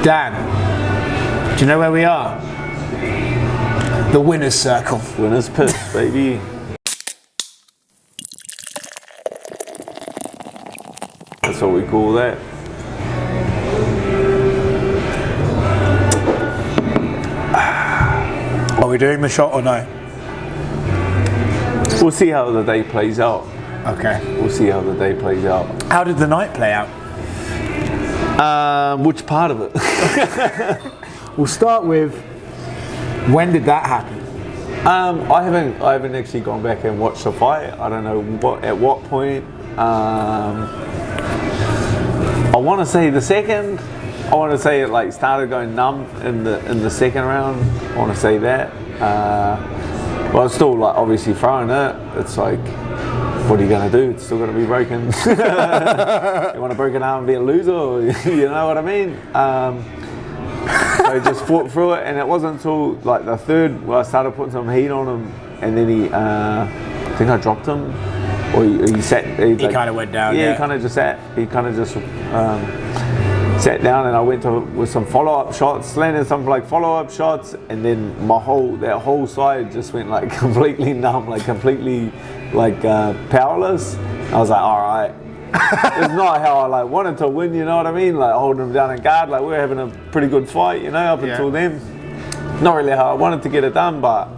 Dan, do you know where we are? The winner's circle. Winner's piss, baby. That's what we call that. Are we doing the shot or no? We'll see how the day plays out. Okay. We'll see how the day plays out. How did the night play out? Which part of it? We'll start with, when did that happen? I haven't actually gone back and watched the fight. I don't know at what point. I want to say the second. I want to say it like started going numb in the second round. I want to say that. But I was still like obviously throwing it. It's like, what are you gonna do? It's still gonna be broken. You want to break an arm and be a loser? Or, you know what I mean? So I just fought through it, and it wasn't until like the third where I started putting some heat on him, and then he, I think I dropped him, or he sat. He kind of went down. Yeah, he kind of just sat. He kind of just sat down, and I went with some follow-up shots, landed some like follow-up shots, and then that whole side just went like completely numb, like completely like powerless. I was like, all right. It's not how I like wanted to win, you know what I mean? Like holding him down in guard, like we were having a pretty good fight, you know, up until then. Not really how I wanted to get it done, but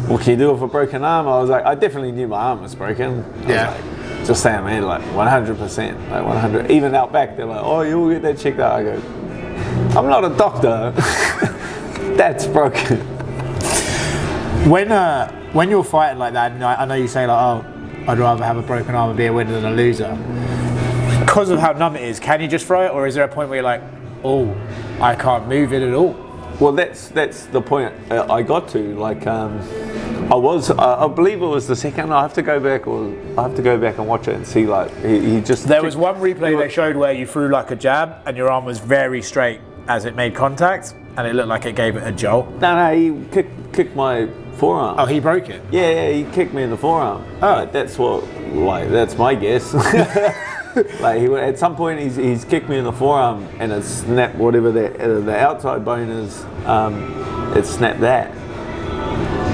what can you do with a broken arm? I was like, I definitely knew my arm was broken. I was like, just saying, man, like 100%, like 100. Even out back, they're like, oh, you'll get that checked out. I go, I'm not a doctor. That's broken. When you're fighting like that, and I know you say like, oh, I'd rather have a broken arm and be a winner than a loser. Because of how numb it is, can you just throw it, or is there a point where you're like, oh, I can't move it at all? Well, that's the point I got to. Like, I believe it was the second. I have to go back and watch it and see. Like, he just. There was one replay they showed where you threw like a jab and your arm was very straight as it made contact, and it looked like it gave it a jolt. No, he kicked my forearm. Oh, he broke it? Yeah, he kicked me in the forearm. Oh. Like, that's my guess. Like at some point he's kicked me in the forearm and it snapped whatever the outside bone is. It snapped that,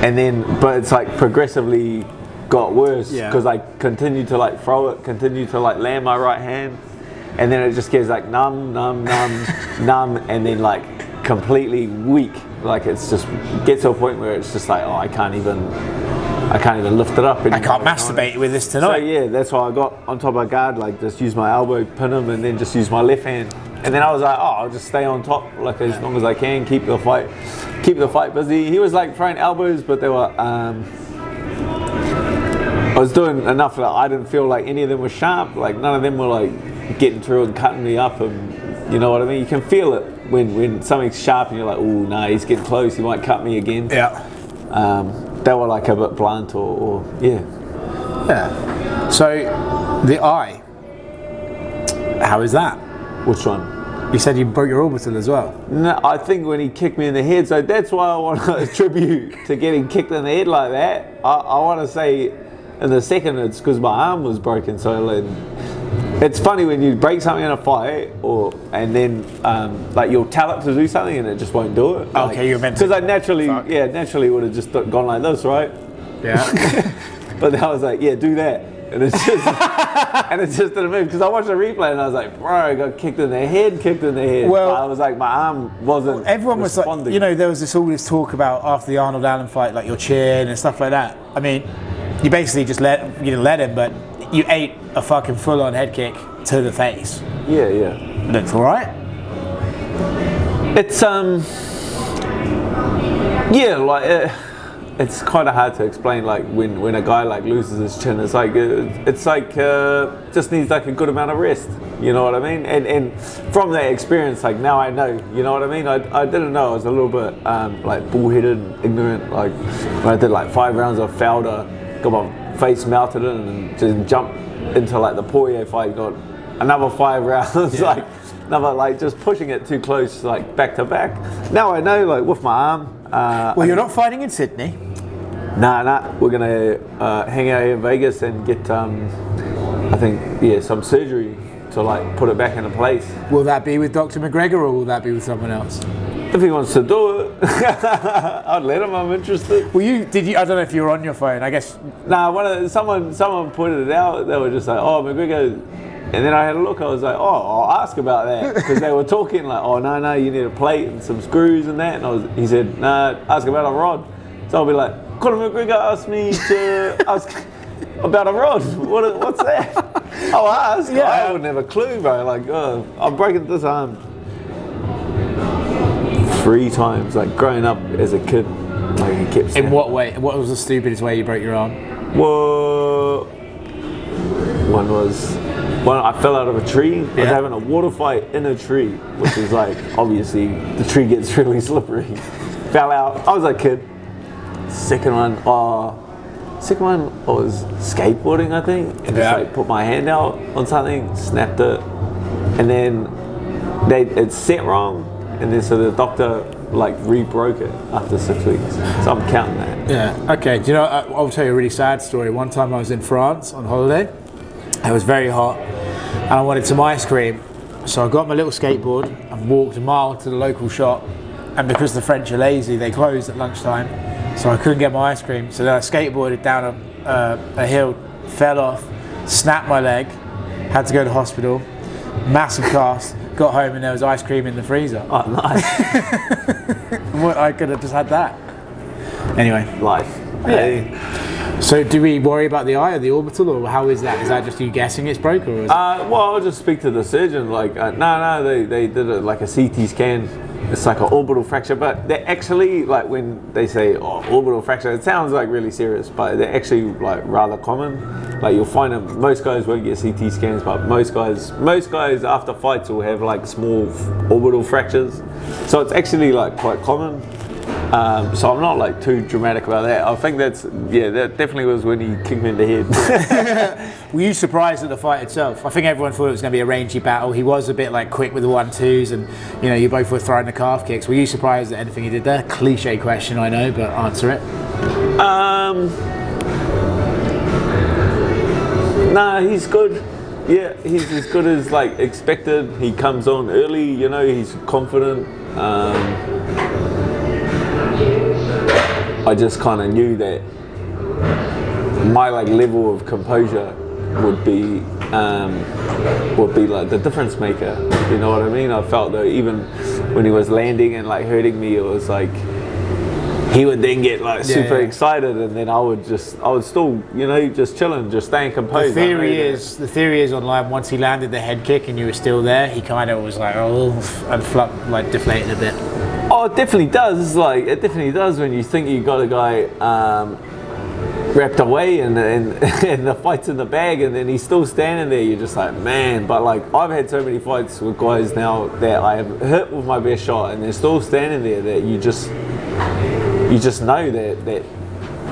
and then but it's like progressively got worse because I continued to like throw it, continued to like land my right hand, and then it just gets like numb, numb, and then like completely weak. Like it's just gets to a point where it's just like, oh, I can't even lift it up anymore. I can't masturbate with this tonight. So yeah, that's why I got on top of guard, like just use my elbow, pin him, and then just use my left hand. And then I was like, oh, I'll just stay on top like as long as I can, keep the fight busy. He was like throwing elbows, but they were, I was doing enough that I didn't feel like any of them were sharp. Like none of them were like getting through and cutting me up, and you know what I mean? You can feel it when something's sharp and you're like, oh, no, he's getting close, he might cut me again. Yeah. They were like a bit blunt or yeah. Yeah. So, the eye, how is that? Which one? You said you broke your orbital as well. No, I think when he kicked me in the head, so that's why I want to attribute to getting kicked in the head like that. I want to say in the second it's because my arm was broken, so it's funny when you break something in a fight, and then like you'll tell it to do something and it just won't do it. Like, okay, you're meant to. Because I naturally would have just gone like this, right? Yeah. But then I was like, yeah, do that, and it's just and it just didn't move. Because I watched the replay and I was like, bro, I got kicked in the head. Well, I was like, my arm wasn't. Everyone was responding. like, you know, there was all this talk about after the Arnold Allen fight, like your chin and stuff like that. I mean, you basically you didn't let him, but you ate a fucking full-on head kick to the face. Yeah. Looks all right. It's it's kind of hard to explain. Like when a guy like loses his chin, it's like just needs like a good amount of rest. You know what I mean? And from that experience, like now I know. You know what I mean? I didn't know. I was a little bit like bullheaded, and ignorant. Like when I did like 5 rounds of Felder, got my face melted in and just jumped into like the Poirier fight, got another 5 rounds, like another like just pushing it too close, like back to back. Now I know, like with my arm. Well, you're not fighting in Sydney. Nah, we're gonna hang out here in Vegas and get I think some surgery to like put it back into place. Will that be with Dr. McGregor or will that be with someone else? If he wants to do it, I'd let him. I'm interested. Well, did you? I don't know if you were on your phone. I guess. Nah, someone pointed it out. They were just like, "Oh, McGregor," and then I had a look. I was like, "Oh, I'll ask about that," because they were talking like, "Oh, no, you need a plate and some screws and that." And he said, "Nah, ask about a rod." So I'll be like, "Conor McGregor asked me to ask about a rod. What's that?" I'll ask. Yeah. I wouldn't have a clue, bro. Like, I'm breaking this arm 3 times, like growing up as a kid, like he kept saying. In what way? What was the stupidest way you broke your arm? Well, one I fell out of a tree. I was having a water fight in a tree, which is like, obviously the tree gets really slippery. Fell out. I was a kid. Second one was skateboarding, I think, and just like put my hand out on something, snapped it, and then it set wrong. And then so the doctor like re-broke it after 6 weeks. So I'm counting that. Yeah. Okay. Do you know? I'll tell you a really sad story. One time I was in France on holiday. It was very hot, and I wanted some ice cream. So I got my little skateboard and walked a mile to the local shop. And because the French are lazy, they closed at lunchtime. So I couldn't get my ice cream. So then I skateboarded down a hill, fell off, snapped my leg, had to go to hospital. Massive cast. Got home and there was ice cream in the freezer. Oh, nice. I could have just had that. Anyway. Life. Yeah. So do we worry about the eye or the orbital, or how is that? Is that just you guessing it's broke, or is well, I'll just speak to the surgeon. Like, no, they did it like a CT scan. It's like an orbital fracture, but they're actually, like, when they say orbital fracture, it sounds like really serious, but they're actually like rather common. Like, you'll find them, most guys won't get CT scans, but most guys after fights will have like small orbital fractures. So it's actually like quite common. So I'm not like too dramatic about that. I think that definitely was when he kicked me in the head. Were you surprised at the fight itself? I think everyone thought it was going to be a rangy battle. He was a bit like quick with the 1-2s, and you know, you both were throwing the calf kicks. Were you surprised at anything he did there? Cliche question, I know, but answer it. Nah, he's good. Yeah, he's as good as like expected. He comes on early, you know, he's confident. I just kind of knew that my like level of composure would be like the difference maker. You know what I mean? I felt that even when he was landing and like hurting me, it was like he would then get like super excited, and then I would still, you know, just chilling, just staying composed. The theory is online. Once he landed the head kick and you were still there, he kind of was like, and like deflated a bit. Oh, it definitely does. It definitely does when you think you got a guy wrapped away and the fight's in the bag, and then he's still standing there. You're just like, man. But like, I've had so many fights with guys now that I have hit with my best shot, and they're still standing there. That you just know that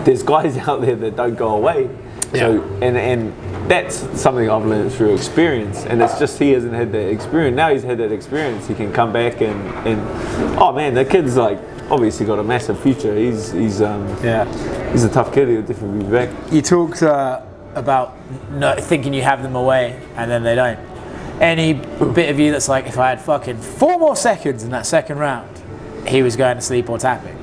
there's guys out there that don't go away. Yeah. So and that's something I've learned through experience, and it's just he hasn't had that experience. Now he's had that experience, he can come back and oh man, the kid's like obviously got a massive future. He's a tough kid. He'll definitely be back. You talked about not thinking you have them away and then they don't. Any bit of you that's like, if I had fucking 4 more seconds in that second round, he was going to sleep or tapping?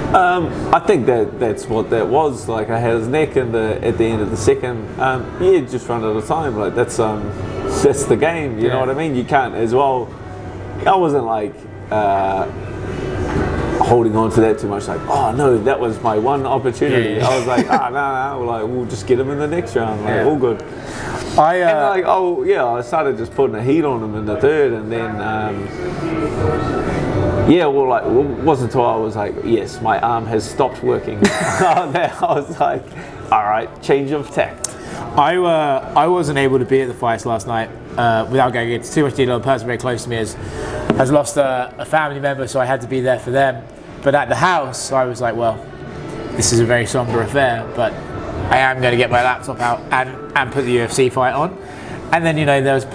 I think that's what that was. Like, I had his neck at the end of the second. Just run out of time. Like, that's the game. You know what I mean? You can't as well. I wasn't like holding on to that too much. Like, oh no, that was my one opportunity. Yeah. I was like, no. Like, we'll just get him in the next round. Like, all good. I started just putting a heat on him in the third, and then. It wasn't until I was like, yes, my arm has stopped working. I was like, all right, change of tact. I wasn't able to be at the fights last night without going into too much detail. A person very close to me has lost a family member, so I had to be there for them. But at the house, I was like, well, this is a very somber affair, but I am going to get my laptop out and put the UFC fight on. And then, you know, there was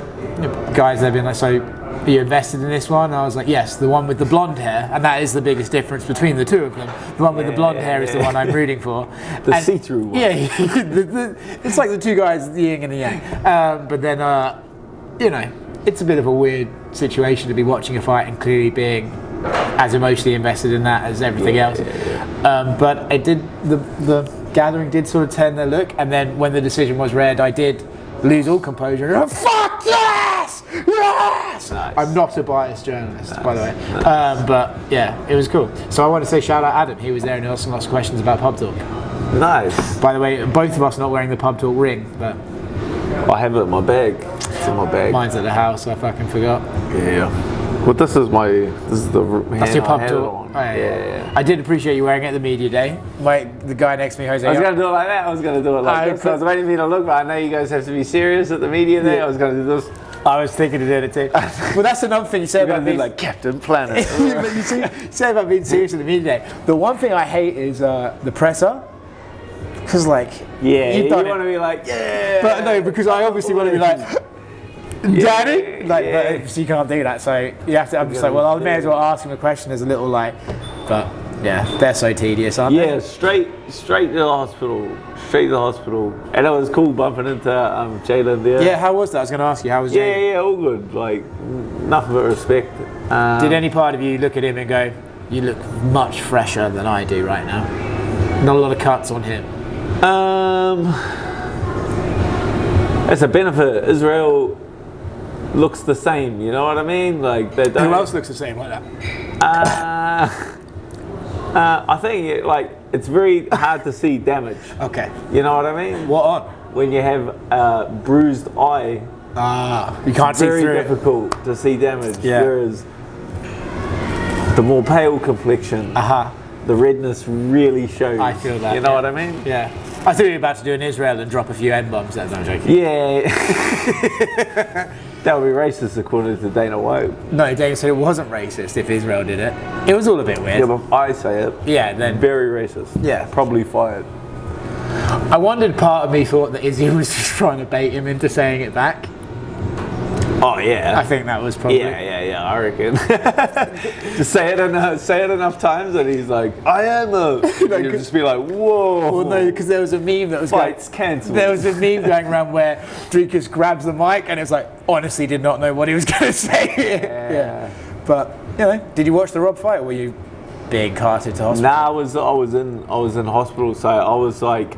guys that have been like, so are you invested in this one? I was like, yes, the one with the blonde hair, and that is the biggest difference between the two of them. The one with the blonde hair is the one I'm rooting for. The see-through one. Yeah, it's like the two guys, the yin and the yang. But then you know, it's a bit of a weird situation to be watching a fight and clearly being as emotionally invested in that as everything else. But it did, the gathering did sort of turn their look, and then when the decision was read, I did lose all composure and I went, fuck yes! Yes! Nice. I'm not a biased journalist, by the way. But yeah, it was cool. So I want to say shout out Adam. He was there and he asked lots of questions about Pub Talk. Nice. By the way, both of us not wearing the Pub Talk ring, but I have it in my bag. It's in my bag. mine's at the house, so I fucking forgot. Yeah. Well, this is the That's your Pub I had it Talk. on. Oh, yeah. I did appreciate you wearing it at the media day. The guy next to me, Jose. I was going to do it like that. I was going to do it like this. I was waiting for you to look, but I know you guys have to be serious at the media day. I was going to do this. I was thinking of doing it too. Well, that's another thing you say about being like Captain Planet. But you say about being serious at the media day. The one thing I hate is the presser. Because like, you done want to be like, yeah. But no, because I obviously want to be like, Daddy, like, but obviously you can't do that. So you have to. I'm just like, well, I may as well ask him a question as a little like, but yeah, they're so tedious, aren't they? Yeah, straight to the hospital. Straight to the hospital. And it was cool bumping into Jalin there. Yeah, how was that? I was going to ask you, how was Jalin? Yeah, all good. Like, nothing but respect. Did any part of you look at him and go, you look much fresher than I do right now? Not a lot of cuts on him. It's a benefit. Israel looks the same, you know what I mean? Like, they don't. Who else looks the same like that? I think it's very hard to see damage. Okay. You know what I mean? What on? When you have a bruised eye, you can't see very through it. difficult to see damage. Yeah. Whereas the more pale complexion, the redness really shows. I feel that. You know what I mean? Yeah. I thought you were about to do an Israel and drop a few N-bombs. That's not joking. Yeah. That would be racist according to Dana White. No, Dana said it wasn't racist if Israel did it. It was all a bit weird. Yeah, but I say it. Yeah, then. Very racist. Yeah. Probably fired. I wondered, part of me thought that Izzy was just trying to bait him into saying it back. Oh yeah. I think that was probably. Yeah. I reckon. Just say it enough times, and he's like, "I am a." You'll just be like, "Whoa!" Well, no, because there was a meme that was Fight's cancelled. There was a meme going around where Drikas grabs the mic, and it's like, honestly, did not know what he was going to say. Yeah. But you know, did you watch the Rob fight, or were you big hearted to hospital? Nah, I was in hospital, so I was like.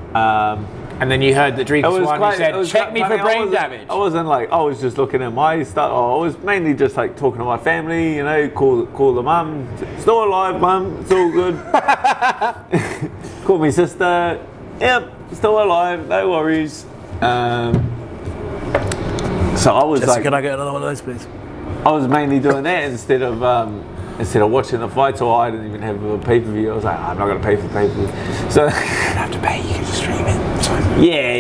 And then you heard that Drikas won. You said, "Check me for brain damage." I wasn't like, I was just looking at my stuff. I was mainly just like talking to my family, you know, call the mum. Still alive, mum. It's all good. Call my sister. Yep, still alive. No worries. So I was Jessica, can I get another one of those, please? I was mainly doing that instead of watching the fight, or I didn't even have a pay-per-view. I was like, I'm not going to pay for pay-per-view. So you don't have to pay, you can just stream it. Yeah.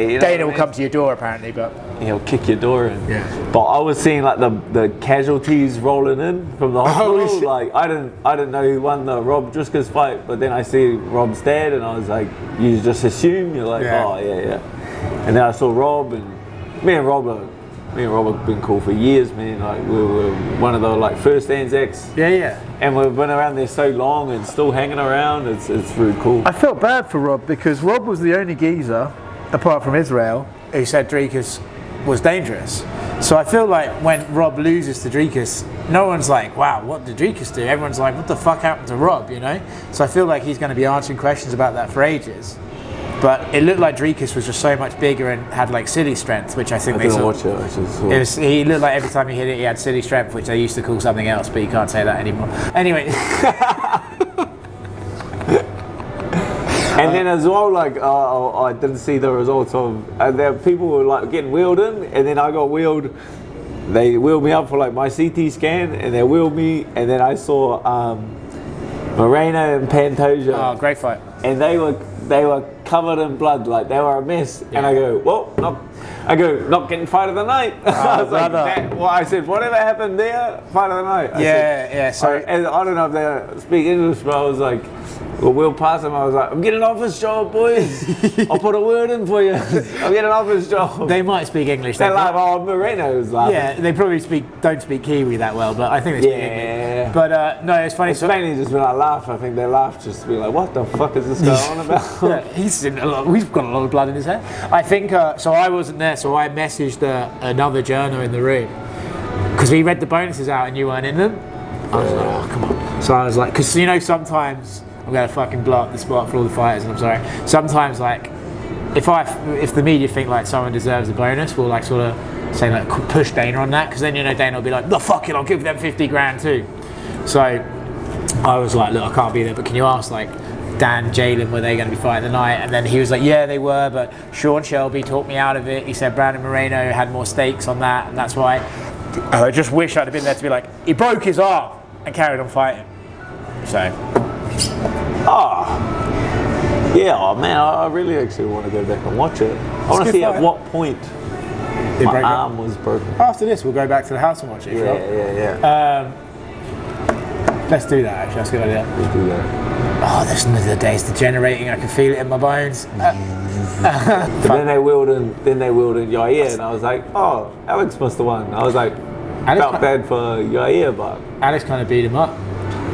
You know Dana will come to your door apparently, but he'll kick your door in. Yeah. But I was seeing like the casualties rolling in from the hospital. Like I didn't know who won the Rob Driscoll's fight, but then I see Rob's dad, and I was like, you just assume you're like, oh yeah. And then I saw Rob, and me and Rob have been cool for years, man. Like we were one of the like first Anzacs. Yeah. And we've been around there so long and still hanging around. It's really cool. I felt bad for Rob because Rob was the only geezer, apart from Israel, who said Drikas was dangerous. So I feel like when Rob loses to Drikas, no one's like, wow, what did Drikas do? Everyone's like, what the fuck happened to Rob, you know? So I feel like he's going to be answering questions about that for ages. But it looked like Drikas was just so much bigger and had like city strength, which I think I didn't watch it. I just saw. He looked like every time he hit it, he had city strength, which they used to call something else, but you can't say that anymore. Anyway. And then as well, like I didn't see the results of. And there people were like getting wheeled in, and then I got wheeled. They wheeled me up for like my CT scan, and they wheeled me, and then I saw Moreno and Pantoja. Oh, great fight. And they were covered in blood, like they were a mess. Yeah. And I go, well, not getting fight of the night. I was like, I said, whatever happened there, fight of the night. I said, So and I don't know if they speak English, but I was like, Well, Will passed him. I was like, I'm getting an office job, boys. I'll put a word in for you. I'm getting an office job. They might speak English. They're like, oh, Moreno's laughing. Yeah, they probably don't speak Kiwi that well, but I think they speak English. But no, it's funny. It's mainly just when I laugh. I think they laugh just to be like, what the fuck is this going on about? Yeah, we've got a lot of blood in his head. I think, so I wasn't there, so I messaged another journo in the room. Because we read the bonuses out and you weren't in them. I was like, oh, come on. So I was like, because you know, sometimes I'm going to fucking blow up the spot for all the fighters, and I'm sorry. Sometimes, like, if the media think like someone deserves a bonus, we'll like sort of say like push Dana on that, because then you know Dana will be like, no, fuck it, I'll give them 50 grand too. So I was like, look, I can't be there, but can you ask like Dan, Jalin, were they going to be fighting tonight? And then he was like, yeah, they were, but Sean Shelby talked me out of it. He said Brandon Moreno had more stakes on that, and that's why. I just wish I'd have been there to be like, he broke his arm and carried on fighting. So. Yeah, oh man, I really actually want to go back and watch it. I want to see at what point my arm was broken. After this, we'll go back to the house and watch it. Yeah. Let's do that, actually. That's a good idea. Let's do that. Oh, the day's degenerating. I can feel it in my bones. But then they wheeled in Yair, and I was like, oh, Alex must have won. I was like, felt bad for Yair, but Alex kind of beat him up,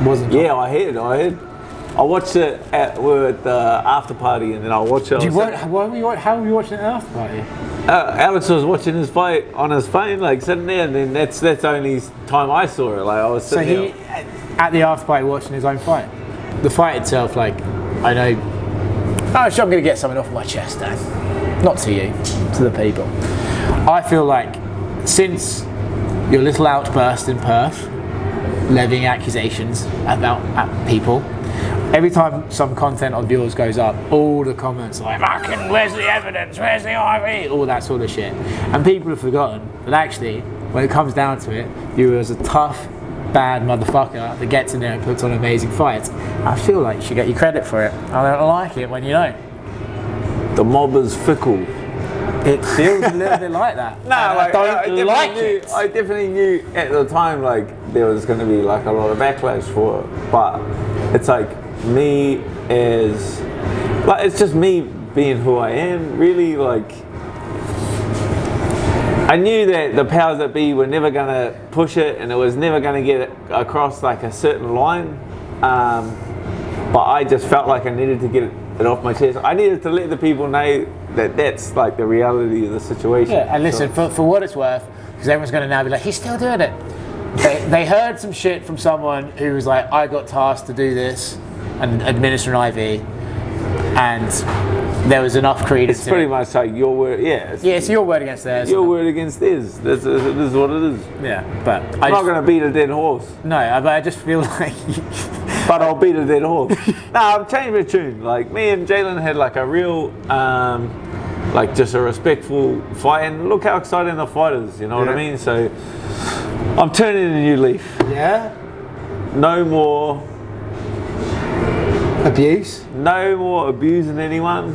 wasn't it? Yeah, I heard. I watched it we're at the after party, and then I watched it. How were you watching it at the after party? Alex was watching his fight on his phone, like sitting there, and then that's the only time I saw it. Like I was sitting there. So he at the after party watching his own fight. The fight itself, like I know. I'm going to get something off my chest, Dan. Not to you, to the people. I feel like since your little outburst in Perth, levying accusations about people, every time some content of yours goes up, all the comments are like, where's the evidence? Where's the IV? All that sort of shit. And people have forgotten that actually, when it comes down to it, you were as a tough, bad motherfucker that gets in there and puts on amazing fights. I feel like you should get you credit for it. I don't like it when you don't. The mob is fickle. It feels a little bit like that. No, like, I definitely knew at the time like there was going to be like a lot of backlash for it, but it's like me as like it's just me being who I am. Really, like I knew that the powers that be were never going to push it, and it was never going to get across like a certain line. But I just felt like I needed to get it off my chest. I needed to let the people know that that's like the reality of the situation. Yeah, and listen, for what it's worth, because everyone's going to now be like, he's still doing it. They heard some shit from someone who was like, I got tasked to do this and administer an IV, and there was enough credence. It's pretty much like your word, it's your word against theirs. Your word against theirs. This is what it is. Yeah, but I'm not going to beat a dead horse. No, but I just feel like. But I'll beat a dead horse. No, I've changed my tune. Like me and Jalin had like a real, like just a respectful fight, and look how exciting the fight is. You know what I mean? So I'm turning a new leaf. Yeah. No more abuse. No more abusing anyone.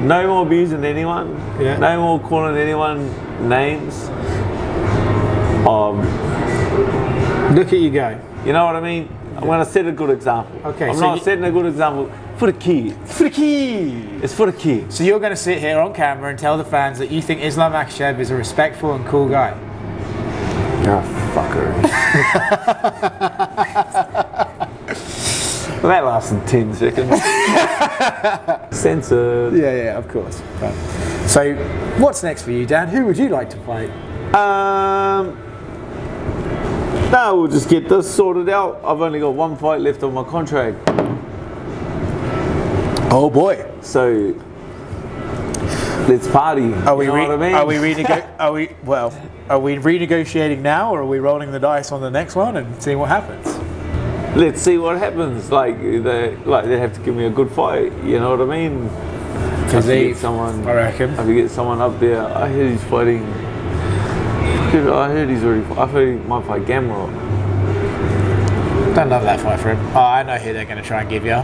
No more abusing anyone. Yeah. No more calling anyone names. Look at you go. You know what I mean? I'm going to set a good example. Okay, I'm not setting a good example for the kids. For the kids. It's for the kids. So you're going to sit here on camera and tell the fans that you think Islam Makhachev is a respectful and cool guy. Ah, fucker. That lasted 10 seconds. Censored. Yeah, of course. Right. So, what's next for you, Dan? Who would you like to fight? No, we'll just get this sorted out. I've only got one fight left on my contract. Oh boy! So let's party. Are we? You know what I mean? Are we renegotiating now, or are we rolling the dice on the next one and seeing what happens? Let's see what happens. Like they have to give me a good fight. You know what I mean? Physique, someone. I reckon. If you get someone up there, I heard he's fighting. I heard he's already. I heard he might fight Gamrot. Don't love that fight for him. Oh, I know who they're going to try and give you.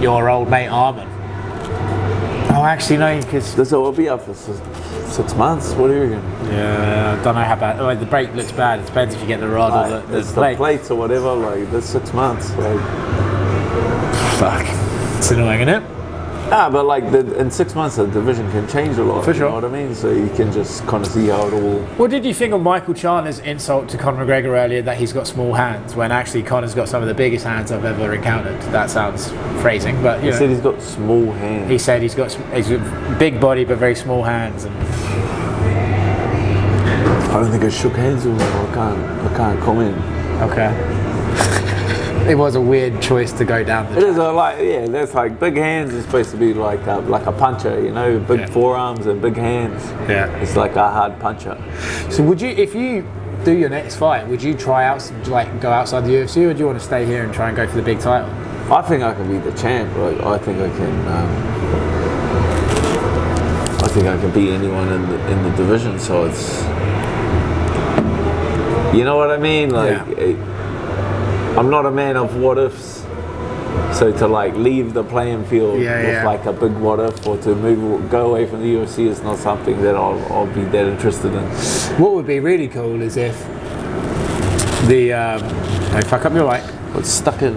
Your old mate Armin. Oh, actually no, because this will be up for 6 months. What do you reckon? Yeah, I don't know how bad. Oh, the break looks bad. It depends if you get the rod or the plates or whatever. Like that's 6 months. Like fuck. It's annoying, isn't it? Ah, but like in 6 months, the division can change a lot. For sure. You know what I mean? So you can just kind of see how it all. What did you think of Michael Chandler's insult to Conor McGregor earlier that he's got small hands, when actually Conor's got some of the biggest hands I've ever encountered? That sounds phrasing, but you know. He said he's got small hands. He said he's got a big body but very small hands. And I don't think I shook hands with him. I can't comment. okay. It was a weird choice to go down the It is that's like big hands is supposed to be like a puncher, you know, big forearms and big hands. Yeah. It's like a hard puncher. So would you, if you do your next fight, would you try out, like go outside the UFC, or do you want to stay here and try and go for the big title? I think I can be the champ. Like, I think I can. I think I can beat anyone in the division. So it's, you know what I mean? Like, I'm not a man of what ifs. So to like leave the playing field with like a big what if, or to go away from the UFC is not something that I'll be that interested in. What would be really cool is if the don't fuck up your mic. It's stuck in.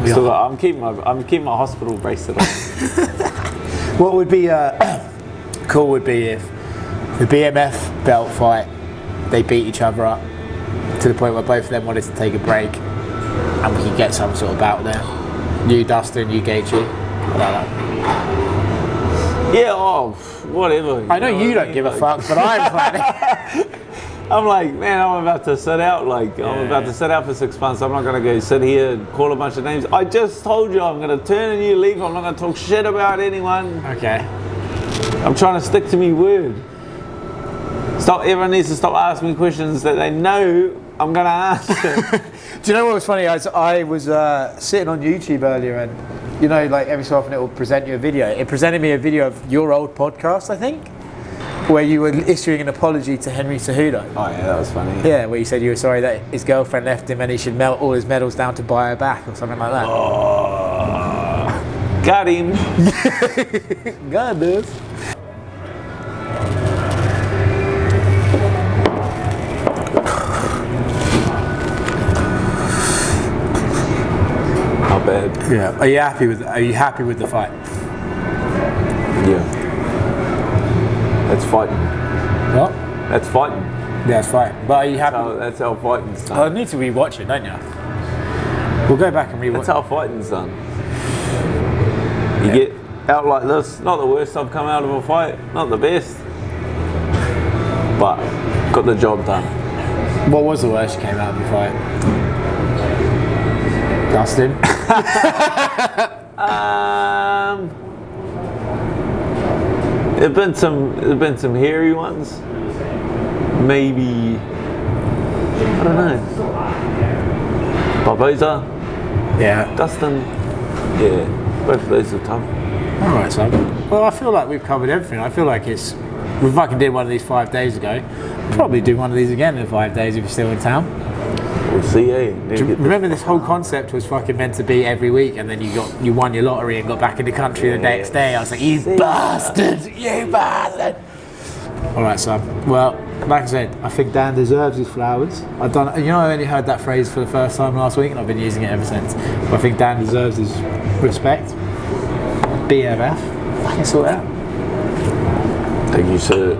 So I'm keeping my hospital bracelet on. What would be cool would be if the BMF belt fight, they beat each other up to the point where both of them wanted to take a break, and we could get some sort of bout there. You Dustin, you Gaethje. Yeah, whatever. I know you don't give a fuck, but I'm planning. I'm like, man, I'm about to sit out. Like, I'm about to sit out for 6 months. I'm not going to go sit here and call a bunch of names. I just told you I'm going to turn a new leaf. I'm not going to talk shit about anyone. Okay. I'm trying to stick to me word. Everyone needs to stop asking me questions that they know I'm going to answer. Do you know what was funny? I was sitting on YouTube earlier, and you know, like every so often it will present you a video. It presented me a video of your old podcast, I think, where you were issuing an apology to Henry Cejudo. Oh yeah, that was funny. Yeah, where you said you were sorry that his girlfriend left him and he should melt all his medals down to buy her back or something like that. Oh, got him. God this. Not bad. Yeah. Are you happy with the fight? Yeah. That's fighting. What? That's fighting. Yeah, it's fighting. But are you happy? That's how fighting's done. I need to rewatch it, don't you? We'll go back and rewatch. That's how fighting's done. You get out like this. Not the worst I've come out of a fight. Not the best. But got the job done. What was the worst you came out of your fight? Dustin? There've been some hairy ones. Maybe, I don't know. Barboza. Yeah. Dustin. Yeah. Both of those are tough. Alright, so well, I feel like we've covered everything. I feel like we fucking did one of these 5 days ago. Probably do one of these again in 5 days if you're still in town. We'll see, eh? Remember, this whole concept was fucking meant to be every week, and then you won your lottery and got back in the country the next day. I was like, you bastard! You bastard! Alright, son. Well, like I said, I think Dan deserves his flowers. I only heard that phrase for the first time last week, and I've been using it ever since. But I think Dan deserves his respect. BMF. Fucking sort it out. Thank you, sir.